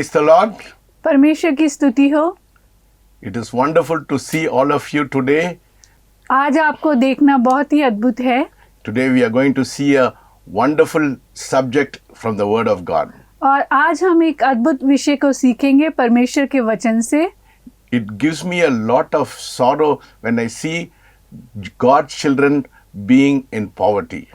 Praise the Lord. परमेश्वर की स्तुति हो। It is wonderful to see all of you today. आज आपको देखना बहुत ही अद्भुत है। Today we are going to see a wonderful subject from the Word of God. और आज हम एक अद्भुत विषय को सीखेंगे परमेश्वर के वचन से। It gives me a lot of sorrow when I see God's children being in poverty.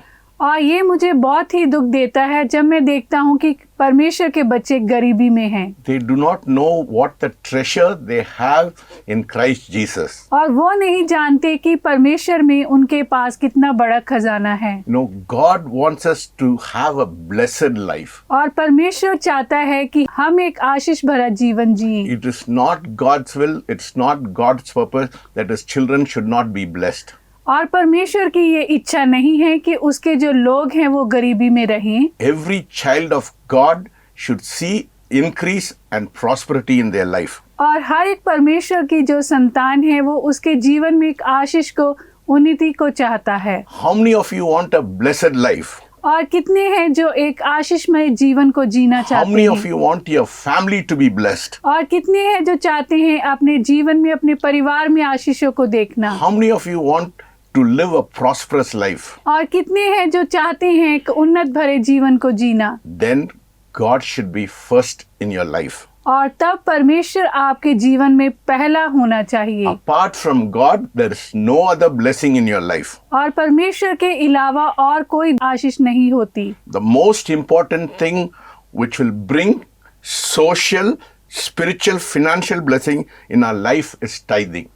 और ये मुझे बहुत ही दुख देता है जब मैं देखता हूँ कि परमेश्वर के बच्चे गरीबी में हैं। They do not know what the treasure they have in Christ Jesus. और वो नहीं जानते कि परमेश्वर में उनके पास कितना बड़ा खजाना है। You know, God wants us to have a blessed life. और परमेश्वर चाहता है कि हम एक आशीष भरा जीवन जिएं। It is not God's will, it's not God's purpose that His children should not be blessed. और परमेश्वर की ये इच्छा नहीं है कि उसके जो लोग हैं वो गरीबी में रहें। Every child of God should see increase and prosperity in their life. और हर एक परमेश्वर की जो संतान है वो उसके जीवन में एक आशीष को, उन्नति को चाहता है। How many of you want a blessed life? और कितने हैं जो एक आशीषमय जीवन को जीना How चाहते many of हैं? you want your family to be blessed? और कितने हैं जो चाहते हैं अपने जीवन में, अपने परिवार में आशीषों को देखना? How many of you want to live a prosperous life? और कितने हैं जो चाहते हैं एक उन्नत भरे जीवन को जीना? Then God should be first in your life. और तब परमेश्वर आपके जीवन में पहला होना चाहिए। Apart from God, there is no other blessing in your life. और परमेश्वर के अलावा और कोई आशीष नहीं होती। The most important thing which will bring social, spiritual, financial blessing in our life is tithing.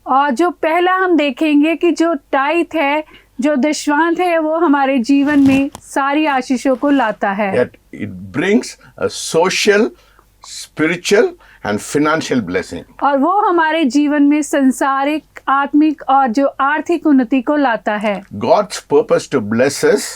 और जो पहला हम देखेंगे कि जो टाइथ है, जो दशवांत है, वो हमारे जीवन में सारी आशीषों को लाता है। That it brings a social, spiritual and financial blessing. और वो हमारे जीवन में संसारिक, आत्मिक और जो आर्थिक उन्नति को लाता है। God's purpose to bless us,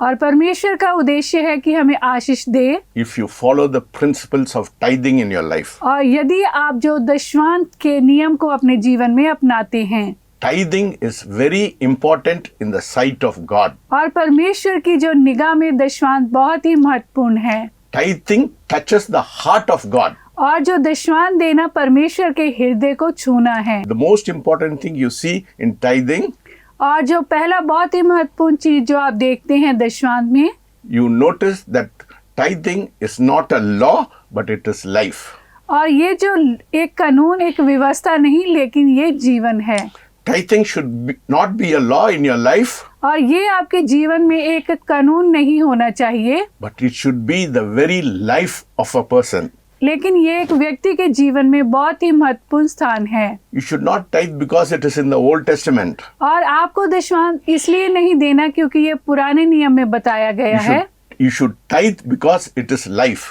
और परमेश्वर का उद्देश्य है कि हमें आशीष दे। if you follow the principles of tithing in your life. और यदि आप जो दशवांत के नियम को अपने जीवन में अपनाते हैं। Tithing is very important in the sight of God. और परमेश्वर की जो निगाह में दशवांत बहुत ही महत्वपूर्ण है। Tithing touches the heart of God. और जो दशवांत देना परमेश्वर के हृदय को छूना है। The most important thing you see in tithing, और जो पहला बहुत ही महत्वपूर्ण चीज जो आप देखते हैं दशवांत में, you notice that tithing is not a law, but it is life. और ये जो एक कानून, एक व्यवस्था नहीं, लेकिन ये जीवन है। Tithing should not be a law in your life, और ये आपके जीवन में एक कानून नहीं होना चाहिए, but it should be the very life of a person. लेकिन ये एक व्यक्ति के जीवन में बहुत ही महत्वपूर्ण स्थान है। You should not tithe because it is in the Old Testament. और आपको दशवांत इसलिए नहीं देना क्योंकि ये पुराने नियम में बताया गया है। You should tithe because it is life.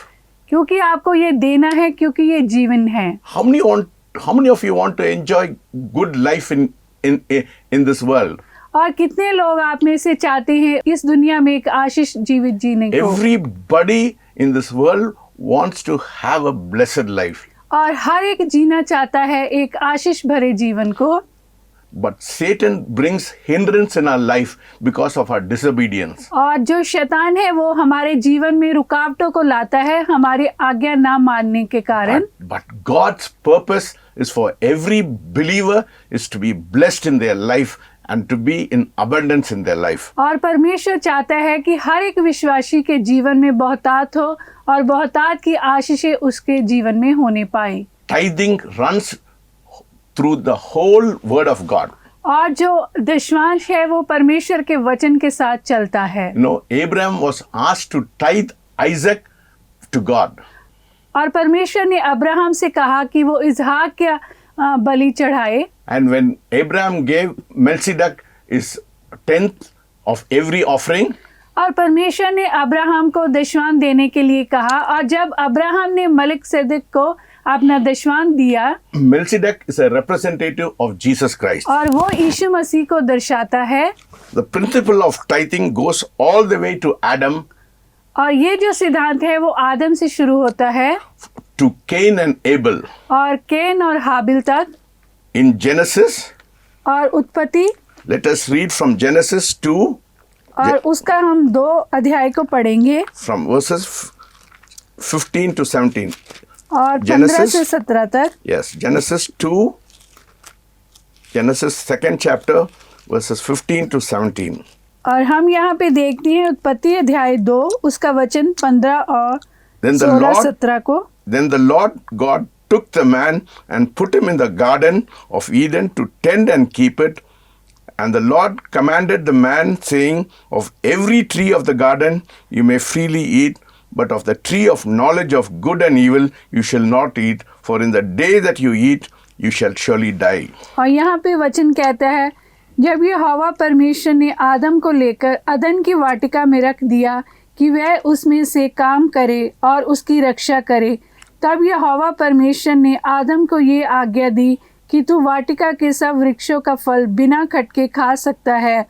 क्योंकि आपको ये देना है क्योंकि ये जीवन है। How many of you want to enjoy good life in this world? और कितने लोग आप में से चाहते हैं इस दुनिया में एक आशीष जीवित जीने को? Everybody in this world wants to have a blessed life. और हर एक जीना चाहता है एक आशीष भरे जीवन को। But Satan brings hindrance in our life because of our disobedience. और जो शैतान है वो हमारे जीवन में रुकावटों को लाता है हमारी आज्ञा ना मानने के कारण। But God's purpose is for every believer is to be blessed in their life and to be in abundance in their life. और परमेश्वर चाहता है कि हर एक विश्वासी के जीवन में बहुतायत हो और बहुतायत की आशीषें उसके जीवन में होने पाए। Tithing runs through the whole word of God. और जो दशवांश है वो परमेश्वर के वचन के साथ चलता है। You know, Abraham was asked to tithe Isaac to God. और परमेश्वर ने अब्राहम से कहा कि वो इसहाक का बलि चढ़ाए। And when Abraham gave Melchizedek his tenth of every offering, और परमेश्वर ने अब्राहम को दशवांत देने के लिए कहा, और जब अब्राहम ने मलिकसेदेक को अपना दशवांत दिया, Melchizedek is a representative of Jesus Christ. और वो यीशु मसीह को दर्शाता है। The principle of tithing goes all the way to Adam, और ये जो सिद्धांत है वो आदम से शुरू होता है to Cain and Abel. और कैन और हाबिल तक। In Genesis, और उत्पत्ति, let us read from Genesis 2, और उसका हम 2 अध्याय को पढ़ेंगे, from verses 15 to 17. और 15 Genesis? से 17 तक। Yes, Genesis 2, Genesis 2nd chapter, verses 15 to 17. और हम यहाँ पे देखते हैं उत्पत्ति अध्याय 2 उसका वचन 15 और Then the 16-17 को। Then the Lord God took the man and put him in the garden of Eden to tend and keep it. And the Lord commanded the man, saying, of every tree of the garden you may freely eat, but of the tree of knowledge of good and evil you shall not eat, for in the day that you eat, you shall surely die. और यहाँ पे वचन कहता है, जब ये हवा परमेश्वर ने आदम को लेकर अदन की वाटिका में रख दिया कि वह उसमें से काम करे और उसकी रक्षा करे, तब यह हवा परमेश्वर ने आदम को ये आज्ञा दी कि तू वाटिका के सब वृक्षों का फल बिना खटके खा सकता है,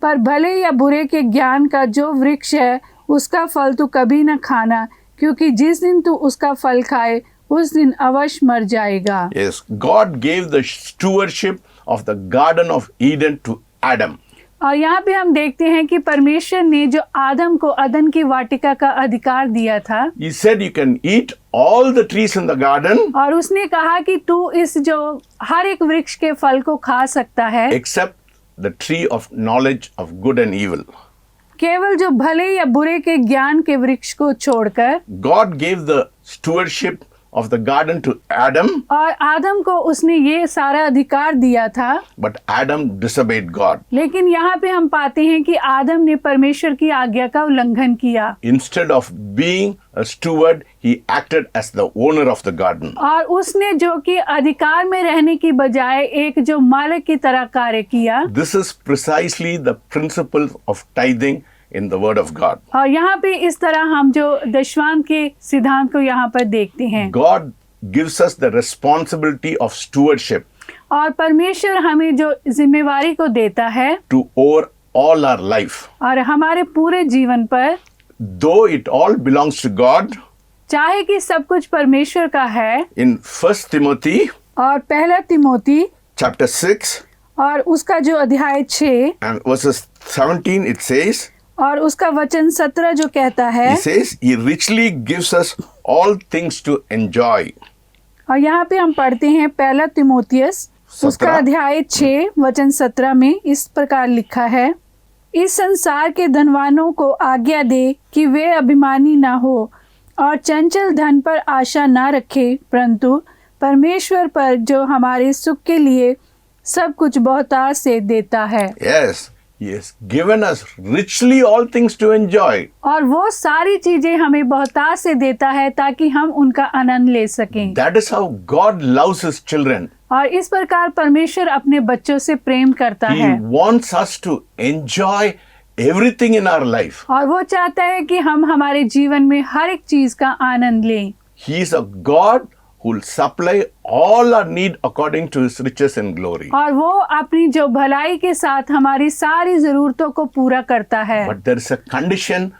पर भले या बुरे के ज्ञान का जो वृक्ष है उसका फल तू कभी न खाना, क्योंकि जिस दिन तू उसका फल खाए उस दिन अवश्य मर जाएगा। Yes, God gave the stewardship of the Garden of Eden to Adam. और यहाँ पे हम देखते हैं कि परमेश्वर ने जो आदम को अदन की वाटिका का अधिकार दिया था, He said you can eat all the trees in the garden और उसने कहा कि तू इस जो हर एक वृक्ष के फल को खा सकता है, except the tree of knowledge of good and evil. केवल जो भले या बुरे के ज्ञान के वृक्ष को छोड़कर। God gave the stewardship of the garden to Adam, और आदम को उसने ये सारा अधिकार दिया था, but Adam disobeyed God. लेकिन यहाँ पे हम पाते हैं कि आदम ने परमेश्वर की आज्ञा का उल्लंघन किया Instead of being a steward, he acted as the owner of the garden. और उसने जो कि अधिकार में रहने की बजाय एक जो मालिक की तरह कार्य किया। This is precisely the principle of tithing in the word of God. और यहाँ पे इस तरह हम जो दशवांत के सिद्धांत को यहाँ पर देखते हैं। God gives us the responsibility of stewardship और परमेश्वर हमें जो जिम्मेवारी को देता है to over all our life. और हमारे पूरे जीवन पर, Though it all belongs to God, चाहे कि सब कुछ परमेश्वर का है। in 1 Timothy और पहला तिमोथी chapter 6 और उसका जो अध्याय 6 and verses 17, it says, और उसका वचन 17 जो कहता है, He says, He richly gives us all things to enjoy. और यहाँ पे हम पढ़ते हैं पहला तिमोथियस उसका 17 अध्याय 6 वचन 17 में इस प्रकार लिखा है, इस संसार के धनवानों को आज्ञा दे कि वे अभिमानी ना हो और चंचल धन पर आशा ना रखे, परंतु परमेश्वर पर जो हमारे सुख के लिए सब कुछ बहुतायत से देता है। Yes, He has given us richly all things to enjoy. और वो सारी चीजें हमें बहुतायत से देता है ताकि हम उनका आनंद ले सकें। That is how God loves His children. और इस प्रकार परमेश्वर अपने बच्चों से प्रेम करता He है wants us to enjoy everything in our life. और वो चाहता है कि हम हमारे जीवन में हर एक चीज का आनंद लें। He is a God who will supply all our need according to His riches and glory. और वो अपनी जो भलाई के साथ हमारी सारी जरूरतों को पूरा करता है। But there is a condition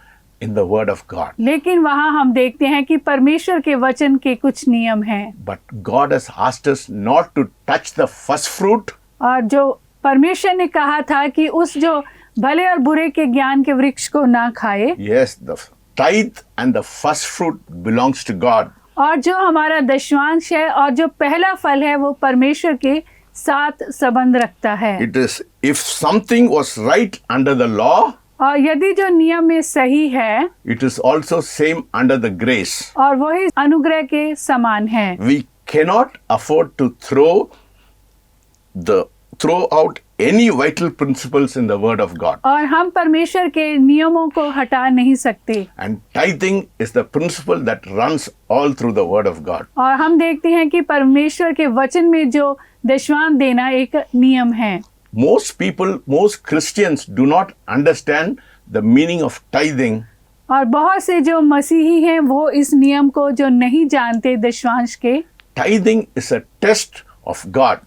in the word of God. लेकिन वहाँ हम देखते हैं कि परमेश्वर के वचन के कुछ नियम हैं। But God has asked us not to touch the first fruit. और जो परमेश्वर ने कहा था कि उस जो भले और बुरे के ज्ञान के वृक्ष को ना खाए। Yes, the tithe and the first fruit belongs to God. और जो हमारा दशवांश है और जो पहला फल है वो परमेश्वर के साथ संबंध रखता है। It is if something was right under the law, और यदि जो नियम में सही है, it is also same under the grace. और वही अनुग्रह के समान है। We cannot afford to throw out any vital principles in the word of God. और हम परमेश्वर के नियमों को हटा नहीं सकते। And tithing is the principle that runs all through the word of God. और हम देखते हैं कि परमेश्वर के वचन में जो दशवांश देना एक नियम है। Most Christians do not understand the meaning of tithing. और बहुत से जो मसीही हैं वो इस नियम को जो नहीं जानते दशवांश के। Tithing is a test of God.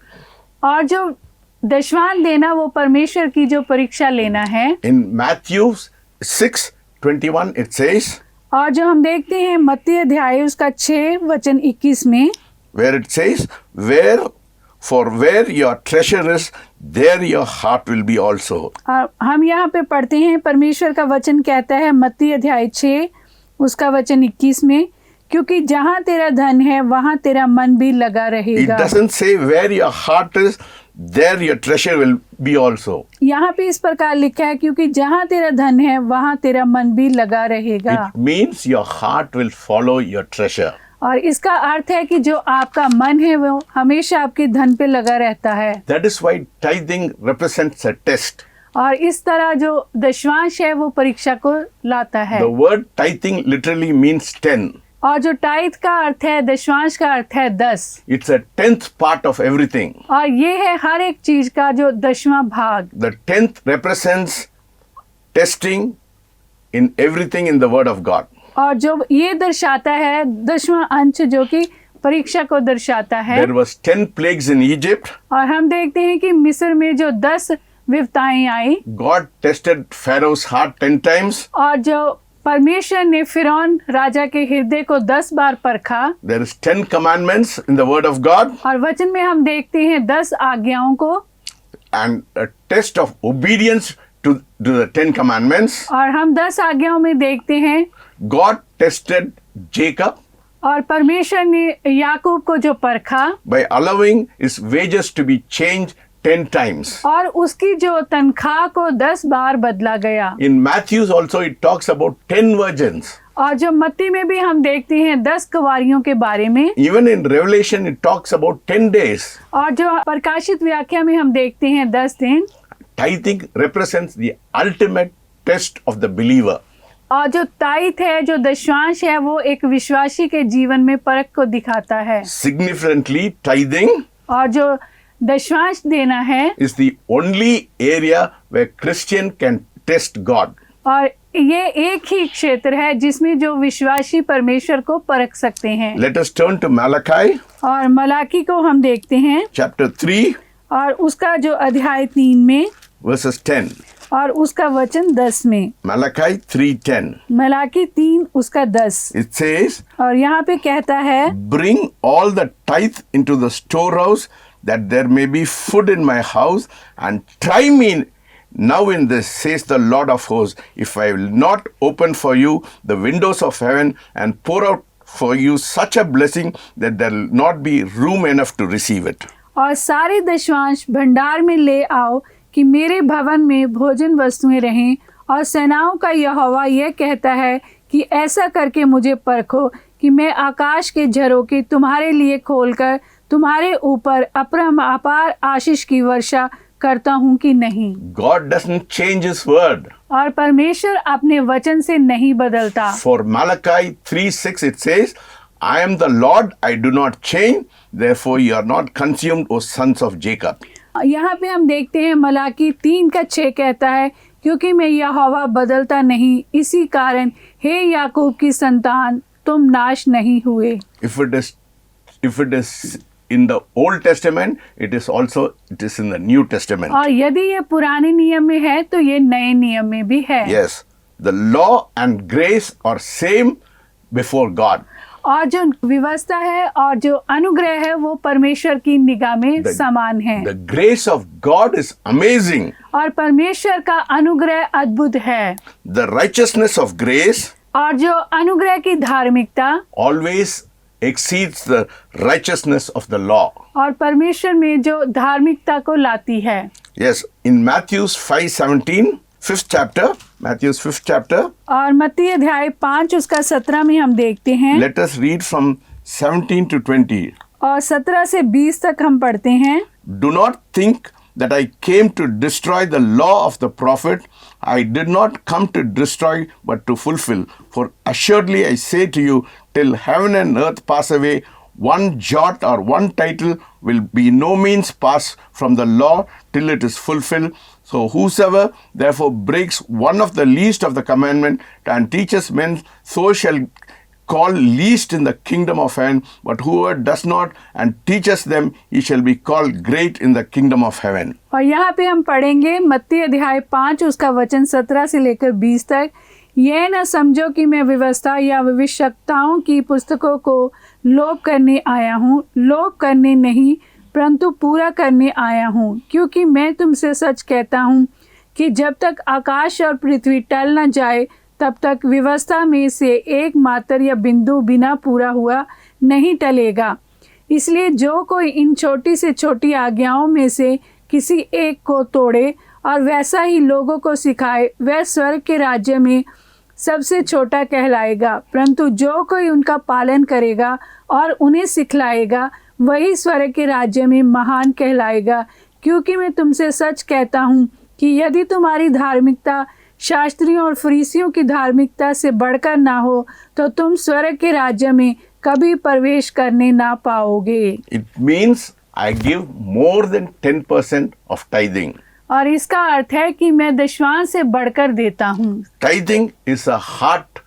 और जो दशवांश देना वो परमेश्वर की जो परीक्षा लेना है। In Matthew 6:21 it says, और जो हम देखते हैं मत्ती अध्याय उसका 6 वचन 21 में, where it says, where your treasure is, there your heart will be also. और हम यहाँ पे पढ़ते हैं परमेश्वर का वचन कहता है मत्ती अध्याय 6 उसका वचन 21 में, क्योंकि जहाँ तेरा धन है वहाँ तेरा मन भी लगा It रहेगा। doesn't say where your heart is, there your treasure will be also. यहाँ पे इस प्रकार लिखा है, क्योंकि जहाँ तेरा धन है वहाँ तेरा मन भी लगा रहेगा। It means your heart will follow your treasure. और इसका अर्थ है कि जो आपका मन है वो हमेशा आपके धन पे लगा रहता है। That is why tithing represents a test. और इस तरह जो दशवांश है वो परीक्षा को लाता है। The word tithing literally means 10. और जो टाइथ का अर्थ है, दशवांश का अर्थ है 10। It's a 10th part of everything. और ये है हर एक चीज का जो 10वां भाग। The 10th represents testing in everything in the word of God. और जो ये दर्शाता है 10वां अंश, जो कि परीक्षा को दर्शाता है। There was 10 plagues in Egypt. और हम देखते हैं कि मिस्र में जो 10 विपताएं आई, God tested Pharaoh's heart 10 times. और जो परमेश्वर ने फिरौन राजा के हृदय को 10 बार परखा। There is 10 commandments in the word of God. और वचन में हम देखते हैं 10 आज्ञाओं को, And a test of obedience to the 10 commandments. और हम 10 आज्ञाओं में देखते हैं God tested Jacob और परमेश्वर ने याकूब को जो परखा by allowing his wages to be changed 10 times. और उसकी जो तनख्वाह को 10 बार बदला गया। In Matthew also it talks about 10 virgins. और जो मत्ती में भी हम देखते हैं 10 कुंवारियों के बारे में। Even in Revelation it talks about 10 days. और जो प्रकाशित व्याख्या में हम देखते हैं 10 दिन। Tithing represents the ultimate test of the believer. और जो ताइथ है, जो दशवांश है, वो एक विश्वासी के जीवन में परख को दिखाता है। Significantly, tithing और जो दशवांश देना है is the only area where Christian can test God. और ये एक ही क्षेत्र है जिसमें जो विश्वासी परमेश्वर को परख सकते हैं। Let us turn to Malachi और मलाकी को हम देखते हैं, chapter 3 और उसका जो अध्याय 3 में verses 10. और उसका वचन 10 में। Malachi 3:10. मलाकी 3 उसका 10। It says, और यहाँ पे कहता है, bring all the tithe into the storehouse, that there may be food in my house, and try me now in this, says the Lord of hosts, if I will not open for you the windows of heaven and pour out for you such a blessing that there will not be room enough to receive it. और सारे दशवांश भंडार में ले आओ कि मेरे भवन में भोजन वस्तुएं रहें। और सेनाओं का यहोवा यह कहता है कि ऐसा करके मुझे परखो कि मैं आकाश के झरोखे तुम्हारे लिए खोलकर तुम्हारे ऊपर अपार आशीष की वर्षा करता हूँ कि नहीं। God doesn't change his word. और परमेश्वर अपने वचन से नहीं बदलता। For Malachi 3:6 it says, I am the Lord, I do not change, therefore you are not consumed, O sons of Jacob. यहाँ पे हम देखते हैं मलाकी 3:6 कहता है, क्योंकि मैं यहोवा बदलता नहीं, इसी कारण हे याकूब की संतान तुम नाश नहीं हुए। If it is in the Old Testament, it is in the New Testament. और यदि ये पुराने नियम में है तो ये नए नियम में भी है। Yes, the law and grace are same before God. और जो व्यवस्था है और जो अनुग्रह है वो परमेश्वर की निगाह में समान है। The grace of God is amazing. और परमेश्वर का अनुग्रह अद्भुत है। The righteousness of grace और जो अनुग्रह की धार्मिकता always exceeds the righteousness of the law. और परमेश्वर में जो धार्मिकता को लाती है। Yes, in Matthew's 5:17, 5th chapter, Matthew's 5th chapter. और मत्ती अध्याय 5 उसका 17 में हम देखते हैं। Let us read from 17 to 20. और 17 से 20 तक हम पढ़ते हैं। Do not think that I came to destroy the law of the prophet. I did not come to destroy, but to fulfill. For assuredly I say to you, till heaven and earth pass away, one jot or one title will be no means pass from the law till it is fulfilled. So whosoever therefore breaks one of the least of the commandment and teaches men, so shall call least in the kingdom of heaven, but whoever does not and teaches them, he shall be called great in the kingdom of heaven. और यहाँ पे हम पढ़ेंगे मत्ती अध्याय 5 उसका वचन 17 से लेकर 20 तक। यह न समझो कि मैं व्यवस्था या भविष्यवक्ताओं की पुस्तकों को लोप करने आया हूँ, लोप करने नहीं परंतु पूरा करने आया हूँ। क्योंकि मैं तुमसे सच कहता हूँ कि जब तक आकाश और पृथ्वी टल न जाए तब तक व्यवस्था में से एक मात्र या बिंदु बिना पूरा हुआ नहीं टलेगा। इसलिए जो कोई इन छोटी से छोटी आज्ञाओं में से किसी एक को तोड़े और वैसा ही लोगों को सिखाए, वह स्वर्ग के राज्य में सबसे छोटा कहलाएगा, परंतु जो कोई उनका पालन करेगा और उन्हें सिखलाएगा, वही स्वर्ग के राज्य में महान कहलाएगा। क्योंकि मैं तुमसे सच कहता हूँ कि यदि तुम्हारी धार्मिकता शास्त्रियों और फरीसियों की धार्मिकता से बढ़कर ना हो, तो तुम स्वर्ग के राज्य में कभी प्रवेश करने ना पाओगे। It means I give more than 10% of tithing. और इसका अर्थ है कि मैं दशमांश से बढ़कर देता हूँ। Tithing is a heart,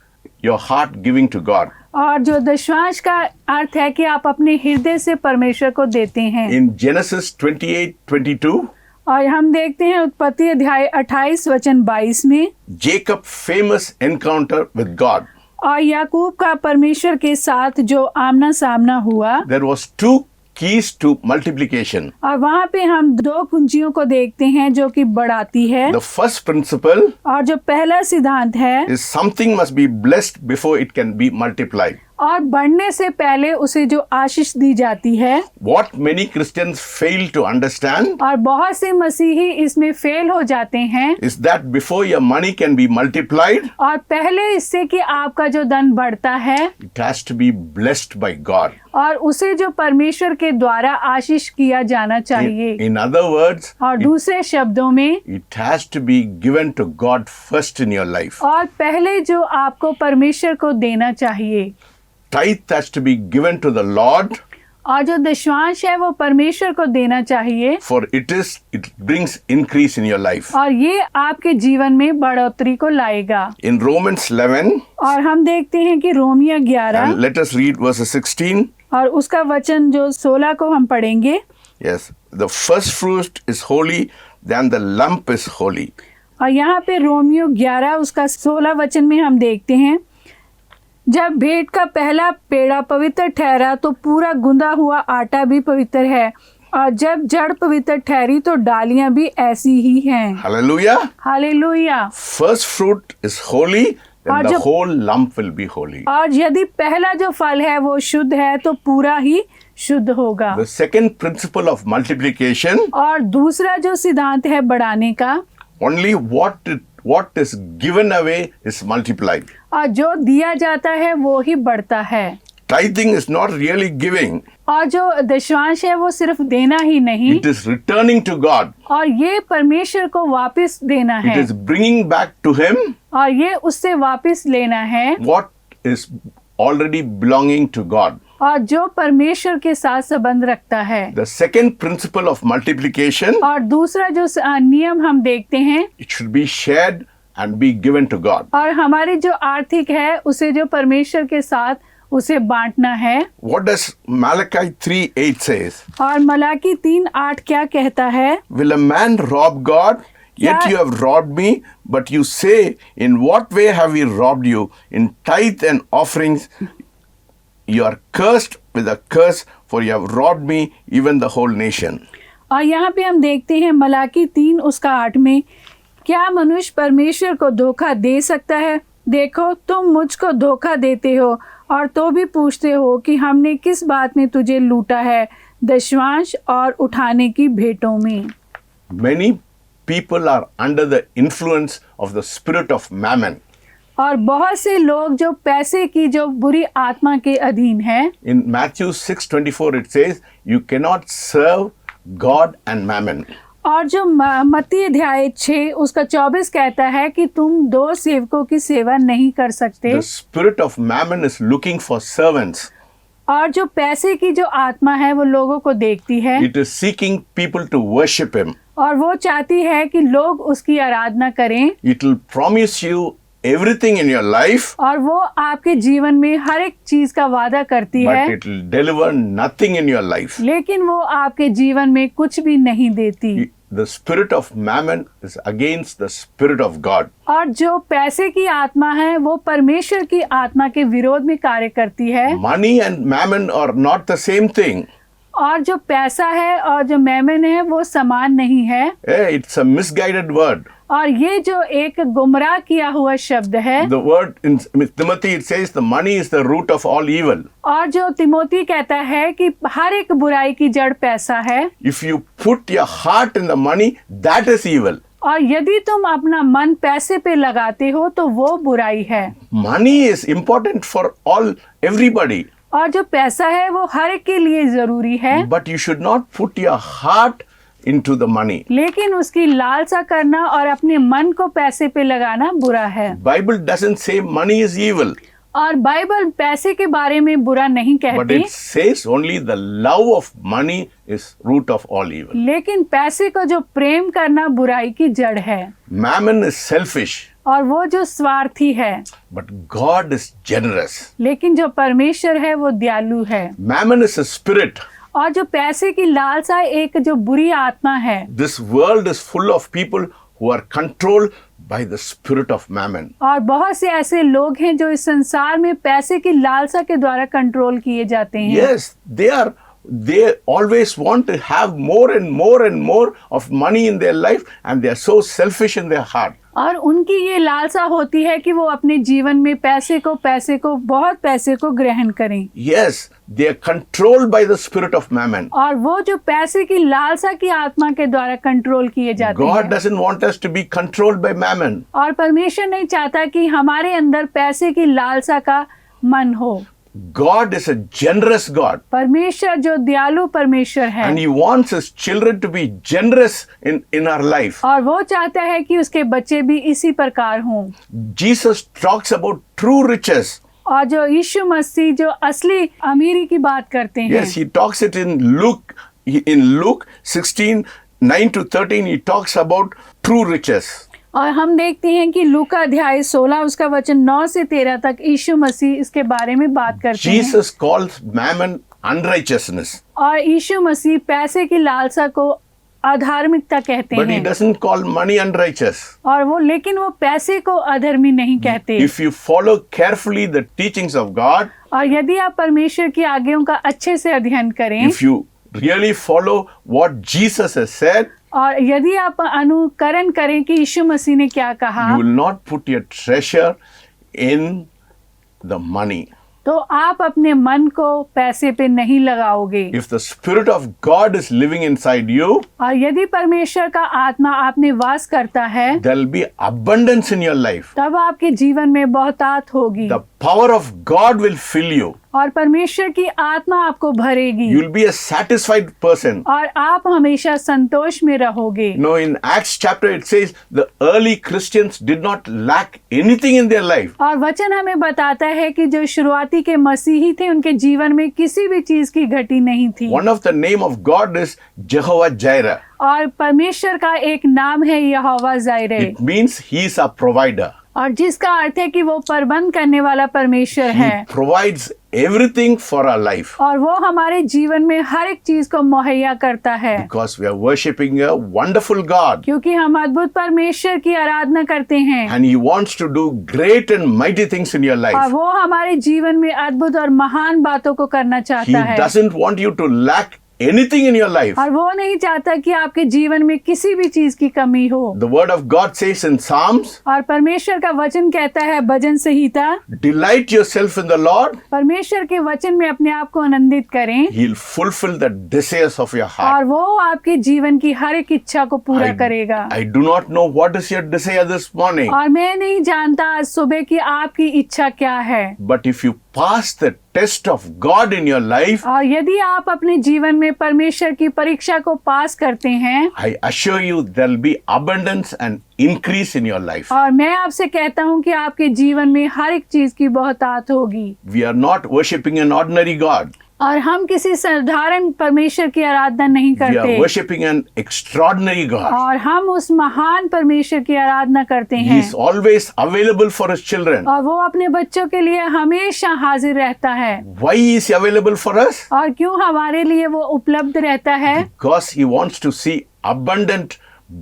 your heart giving to God. और जो दशमांश का अर्थ है कि आप अपने हृदय से परमेश्वर को देते हैं। In Genesis 28:22, और हम देखते हैं उत्पत्ति अध्याय 28 वचन 22 में, Jacob famous encounter with God. और याकूब का परमेश्वर के साथ जो आमना सामना हुआ, There was two keys to multiplication. और वहाँ पे हम दो कुंजियों को देखते हैं जो कि बढ़ाती है। The first principle और जो पहला सिद्धांत है, is something must be blessed before it can be multiplied. और बढ़ने से पहले उसे जो आशीष दी जाती है, What many Christians fail to understand और बहुत से मसीही इसमें फेल हो जाते हैं, is that before your money can be multiplied, और पहले इससे कि आपका जो धन बढ़ता है, it has to be blessed by God. और उसे जो परमेश्वर के द्वारा आशीष किया जाना चाहिए। In other words, और दूसरे शब्दों में, it has to be given to God first in your life. और पहले जो आपको परमेश्वर को देना चाहिए। Tithe has to be given to the Lord, और जो दशमांश है वो परमेश्वर को देना चाहिए, for it brings increase in your life. और ये आपके जीवन में बढ़ोतरी को लाएगा। In Romans 11, और हम देखते हैं कि Romeo 11 and let us read verses 16. और उसका वचन जो 16 को हम पढ़ेंगे। Yes, the first fruit is holy, then the lump is holy. और यहाँ पे रोमियो 11 उसका 16 वचन में हम देखते हैं, जब भेंट का पहला पेड़ा पवित्र ठहरा तो पूरा गुंदा हुआ आटा भी पवित्र है, और जब जड़ पवित्र ठहरी तो डालियां भी ऐसी ही हैं। Hallelujah. Hallelujah. First fruit is holy, then और the जब- whole lump will be holy. और यदि पहला जो फल है वो शुद्ध है तो पूरा ही शुद्ध होगा। The second principle of multiplication, और दूसरा जो सिद्धांत है बढ़ाने का, only what is given away is multiplied. और जो दिया जाता है वो ही बढ़ता है। Tithing is not really giving, और जो दशमांश है वो सिर्फ देना ही नहीं, it is returning to God. और ये परमेश्वर को वापस देना It है, is bringing back to Him और ये उससे वापस लेना है, what is already belonging to God. और जो परमेश्वर के साथ संबंध रखता है। The second principle of multiplication, और दूसरा जो नियम हम देखते हैं, it should be shared and be given to God. और हमारी जो आर्थिक है उसे जो परमेश्वर के साथ उसे बांटना है। What does Malachi 3:8 says? और मलाकी 3:8 क्या कहता है? Will a man rob God? Yet Yeah. you have robbed me, but you say, in what way have we robbed you? In tithe and offerings, you are cursed with a curse, for you have robbed me, even the whole nation. और यहाँ पे हम देखते हैं मलाकी 3 उसका 8 में, क्या मनुष्य परमेश्वर को धोखा दे सकता है? देखो तुम मुझको धोखा देते हो और तो भी पूछते हो कि हमने किस बात में तुझे लूटा है, दशमांश और उठाने की भेंटों में। Many people are under the influence of the spirit of mammon. और बहुत से लोग जो पैसे की जो बुरी आत्मा के अधीन है। In Matthew 6:24 it says, you cannot serve God and mammon. और जो मत्ती अध्याय 6 उसका 24 कहता है कि तुम दो सेवकों की सेवा नहीं कर सकते। The spirit of mammon is looking for servants. और जो पैसे की जो आत्मा है वो लोगों को देखती है, It is seeking people to worship Him. और वो चाहती है कि लोग उसकी आराधना करें, It will promise you everything in your life, और वो आपके जीवन में हर एक चीज का वादा करती but है, it will deliver nothing in your life. लेकिन वो आपके जीवन में कुछ भी नहीं देती। The spirit of mammon is against the spirit of God. और जो पैसे की आत्मा है वो परमेश्वर की आत्मा के विरोध में कार्य करती है। Money and mammon are not the same thing. और जो पैसा है और जो मैमन है वो समान नहीं है। It's a misguided word. और ये जो एक गुमराह किया हुआ शब्द है, The word in Timothy, it says the money is the root of all evil. और जो तिमोथी कहता है कि हर एक बुराई की जड़ पैसा है। If you put your heart in the money, that is evil. और यदि तुम अपना मन पैसे पे लगाते हो तो वो बुराई है। Money is important for everybody. और जो पैसा है वो हर एक के लिए जरूरी है, But you should not put your heart into the money. लेकिन उसकी लालसा करना और अपने मन को पैसे पे लगाना बुरा है। Bible doesn't say money is evil, और बाइबल पैसे के बारे में बुरा नहीं but कहती, it says only the love of money is root of all evil. लेकिन पैसे को जो प्रेम करना बुराई की जड़ है। Mammon is selfish, और वो जो स्वार्थी है, but God is generous. लेकिन जो परमेश्वर है वो दयालु है। Mammon is a spirit. और जो पैसे की लालसा एक जो बुरी आत्मा है। This world is full of people who are controlled by the spirit of mammon. और बहुत से ऐसे लोग हैं जो इस संसार में पैसे की लालसा के द्वारा कंट्रोल किए जाते हैं। Yes, they always want to have more and more and more of money in their life, and they are so selfish in their heart. और उनकी ये लालसा होती है कि वो अपने जीवन में बहुत पैसे को ग्रहण करें। Yes, they are controlled by the spirit of mammon. और वो जो पैसे की लालसा की आत्मा के द्वारा कंट्रोल किए जाते God हैं। doesn't want us to be controlled by mammon. और परमेश्वर नहीं चाहता कि हमारे अंदर पैसे की लालसा का मन हो। God is a generous God, परमेश्वर जो दयालु परमेश्वर है, and He wants His children to be generous in our life. और वो चाहता है कि उसके बच्चे भी इसी प्रकार हों। Jesus talks about true riches. और जो यीशु मसीह जो असली अमीरी की बात करते हैं, Yes, He talks it in Luke 16:9-13. He talks about true riches. और हम देखते हैं कि लूका अध्याय 16 उसका वचन 9 से 13 तक यीशु मसीह इसके बारे में बात करते हैं। Jesus calls mammon unrighteousness, और यीशु मसीह पैसे की लालसा को अधार्मिकता कहते but He हैं। doesn't call money unrighteous. और लेकिन वो पैसे को अधर्मी नहीं कहते। If you follow carefully the teachings of God, और यदि आप परमेश्वर की आज्ञाओं का अच्छे से अध्ययन करें, if you really follow what Jesus has said, और यदि आप अनुकरण करें कि यीशु मसीह ने क्या कहा, you will not put your treasure in the money. तो आप अपने मन को पैसे पे नहीं लगाओगे। If the Spirit of God is living inside you, और यदि परमेश्वर का आत्मा आप में वास करता है, there will be abundance in your life. तब आपके जीवन में बहुतायत होगी। The power of God will fill you. और परमेश्वर की आत्मा आपको भरेगी। You will be a satisfied person. और आप हमेशा संतोष में रहोगे। You know, in Acts chapter it says the early Christians did not lack anything in their life. और वचन हमें बताता है कि जो शुरुआती के मसीही थे उनके जीवन में किसी भी चीज की घटी नहीं थी। One of the name of God is Jehovah Jireh. और परमेश्वर का एक नाम है यहोवा जायरे, It means He is our provider. और जिसका अर्थ है कि वो प्रबंध करने वाला परमेश्वर He है। provides everything for our life. और वो हमारे जीवन में हर एक चीज को मुहैया करता है। Because we are worshipping a wonderful God. क्योंकि हम अद्भुत परमेश्वर की आराधना करते हैं। And He wants to do great and mighty things in your और life. वो हमारे जीवन में अद्भुत और महान बातों को करना He चाहता है। doesn't want you to lack anything in your life. और वो नहीं चाहता कि आपके जीवन में किसी भी चीज की कमी हो। The word of God says in Psalms, और परमेश्वर का वचन कहता है भजन संहिता, delight yourself in the Lord, परमेश्वर के वचन में अपने आप को आनंदित करें, He'll fulfill the desires of your heart. और वो आपके जीवन की हर एक इच्छा को पूरा करेगा। I do not know what is your desire this morning, और मैं नहीं जानता आज सुबह की आपकी इच्छा क्या है, but if you pass the test of God in your life, और यदि आप अपने जीवन में परमेश्वर की परीक्षा को पास करते हैं, I assure you there'll be abundance and increase in your life. और मैं आपसे कहता हूँ कि आपके जीवन में हर एक चीज की बहुतायत होगी। We are not worshipping an ordinary God. और हम किसी साधारण परमेश्वर की आराधना नहीं We are करते, worshipping an extraordinary God. और हम उस महान परमेश्वर की आराधना करते He हैं। is always available for His children. और वो अपने बच्चों के लिए हमेशा हाजिर रहता है। Why is He available for us? और क्यों हमारे लिए वो उपलब्ध रहता है? Because He wants to see abundant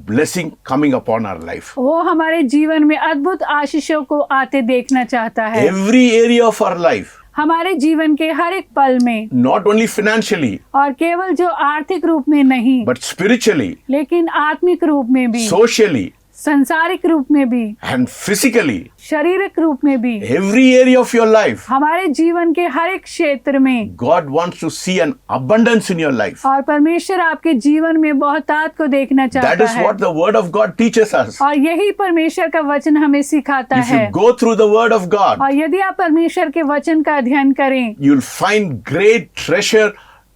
blessing coming upon our life. वो हमारे जीवन में अद्भुत आशीषों को आते देखना चाहता है। Every area of our life, हमारे जीवन के हर एक पल में, not only financially, और केवल जो आर्थिक रूप में नहीं, but spiritually, लेकिन आत्मिक रूप में भी, socially, संसारिक रूप में भी, and physically. शारीरिक रूप में भी, Every area of your life, हमारे जीवन के हर एक क्षेत्र में, God wants to see an abundance in your life. और परमेश्वर आपके जीवन में बहुतायत को देखना That चाहता is है। what the Word of God teaches us. और यही परमेश्वर का वचन हमें सिखाता If you है। go through the Word of God, और यदि आप परमेश्वर के वचन का अध्ययन करें, you'll find great treasure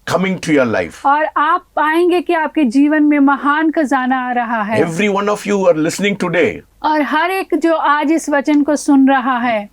coming to your life. और आप पाएंगे कि आपके जीवन में महान खजाना आ रहा है। Every one of you who are listening today, और हर एक जो आज इस वचन को सुन रहा है,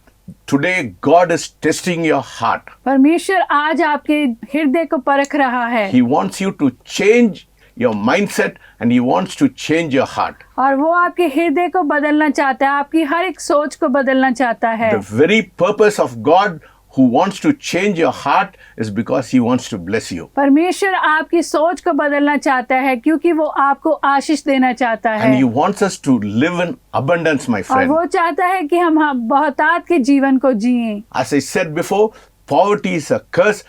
today God is testing your heart. परमेश्वर आज आपके हृदय को परख रहा है। He wants you to change your mindset and He wants to change your heart. और वो आपके हृदय को बदलना चाहता है, आपकी हर एक सोच को बदलना चाहता है। The very purpose of God who wants to change your heart is because He wants to bless you. परमेश्वर आपकी सोच को बदलना चाहता है क्योंकि वो आपको आशीष देना चाहता है। And He wants us to live in abundance, my और friend. वो चाहता है कि हम बहुतायत के जीवन को जिएं। As I said before, poverty is a curse.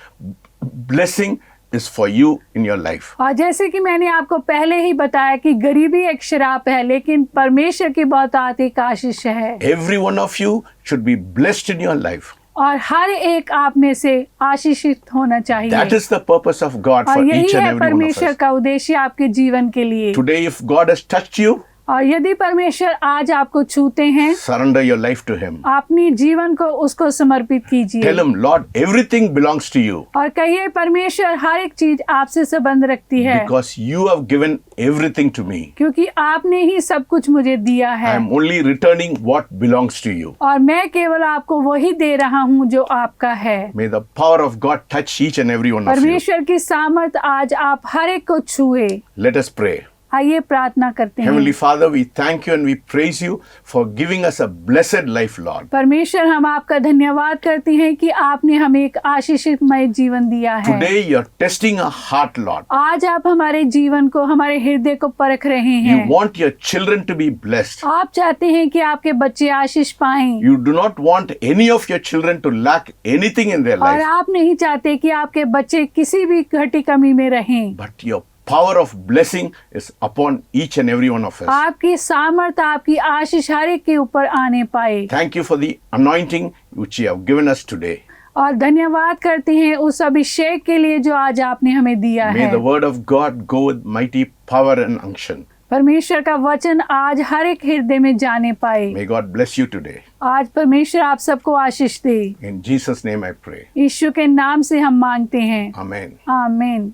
Blessing is for you in your life. और जैसे कि मैंने आपको पहले ही बताया कि गरीबी एक श्राप है, लेकिन परमेश्वर की बहुतायत एक आशीष है। Every one of you should be blessed in your life. और हर एक आप में से आशीषित होना चाहिए। That is the purpose of God for और यही each and है every one of परमेश्वर us. का उद्देश्य आपके जीवन के लिए। Today, if God has touched you, और यदि परमेश्वर आज आपको छूते हैं, surrender your life to Him. अपनी जीवन को उसको समर्पित कीजिए। Tell Him, Lord, everything belongs to you और कहिए परमेश्वर हर एक चीज आपसे संबंध रखती है, because you have given everything to me. क्योंकि आपने ही सब कुछ मुझे दिया I है। am only returning what belongs to you. और मैं केवल आपको वही दे रहा हूँ जो आपका है। May the power of God touch each and every one of you. परमेश्वर की सामर्थ आज आप हर एक को छुए। Let us pray. आइए प्रार्थना करते हैं। Heavenly Father, we thank you and we praise you for giving us a blessed life, Lord. परमेश्वर हम आपका धन्यवाद करते हैं कि आपने हमें एक आशीषितमय जीवन दिया है। Today, you're testing our heart, Lord. आज आप हमारे जीवन को, हमारे हृदय को परख रहे You हैं। want your children to be blessed. आप चाहते हैं कि आपके बच्चे आशीष पाएं, You do not want any of your children to lack anything in their और life. आप नहीं चाहते कि आपके बच्चे किसी भी घटी कमी में रहें। But your power of blessing is upon each and every one of us. आपकी सामर्थ, आपकी आशीष हर एक के ऊपर आने पाए। Thank you for the anointing which you have given us today. और धन्यवाद करते हैं उस अभिषेक के लिए जो आज आपने हमें दिया May है। the word of God go with mighty power and unction. परमेश्वर का वचन आज हर एक हृदय में जाने पाए। May God bless you today. आज परमेश्वर आप सबको आशीष दे। In Jesus' name I pray. यीशु के नाम से हम मांगते हैं, Amen. आमीन।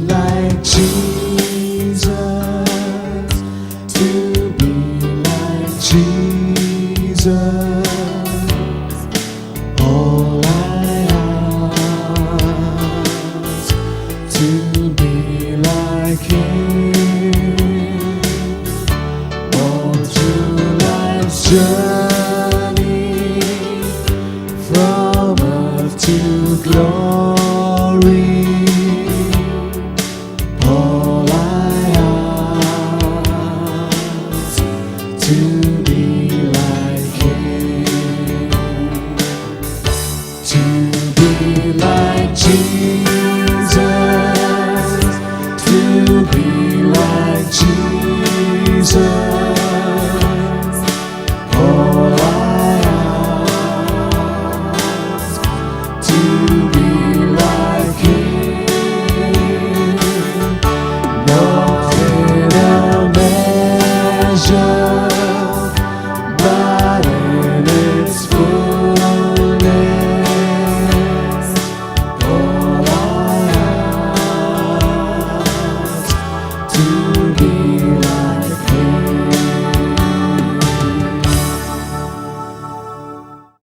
Like Jesus, to be like Jesus, all I ask, to be like Him, all through life's journey, from earth to glory. All I ask, to be like Him, to be like Jesus.